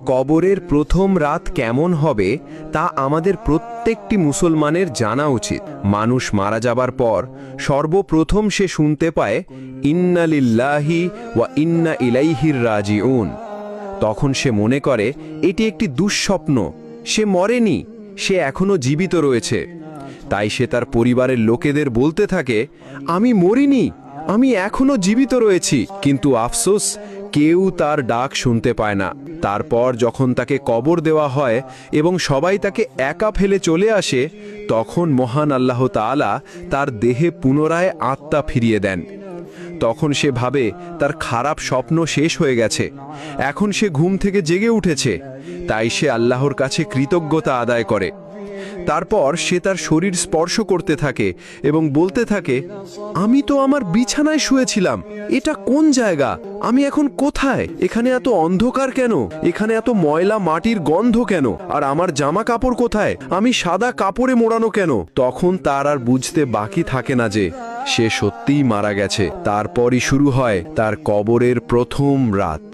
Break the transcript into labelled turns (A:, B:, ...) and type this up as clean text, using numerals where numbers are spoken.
A: কবরের প্রথম রাত কেমন হবে তা আমাদের প্রত্যেকটি মুসলমানের জানা উচিত। মানুষ মারা যাবার পর সর্বপ্রথম সে শুনতে পায় ইন্না লিল্লাহি ওয়া ইন্না ইলাইহির রাজিউন। তখন সে মনে করে এটি একটি দুঃস্বপ্ন, সে মরেনি, সে এখনো জীবিত রয়েছে। তাই সে তার পরিবারের লোকেদের বলতে থাকে, আমি মরিনি, আমি এখনো জীবিত রয়েছি। কিন্তু আফসোস, কেউ তার ডাক শুনতে পায় না। তারপর যখন তাকে কবর দেওয়া হয় এবং সবাই তাকে একা ফেলে চলে আসে, তখন মহান আল্লাহ তাআলা তার দেহে পুনরায় আত্মা ফিরিয়ে দেন। তখন সে ভাবে তার খারাপ স্বপ্ন শেষ হয়ে গেছে, এখন সে ঘুম থেকে জেগে উঠেছে। তাই সে আল্লাহর কাছে কৃতজ্ঞতা আদায় করে। তারপর সে তার শরীর স্পর্শ করতে থাকে এবং বলতে থাকে, আমি তো আমার বিছানায় শুয়েছিলাম, এটা কোন জায়গা, আমি এখন কোথায়, এখানে এত অন্ধকার কেন, এখানে এত ময়লা মাটির গন্ধ কেন, আর আমার জামা কাপড় কোথায়, আমি সাদা কাপড়ে মোড়ানো কেন। তখন তার আর বুঝতে বাকি থাকে না যে সে সত্যিই মারা গেছে। তারপরই শুরু হয় তার কবরের প্রথম রাত।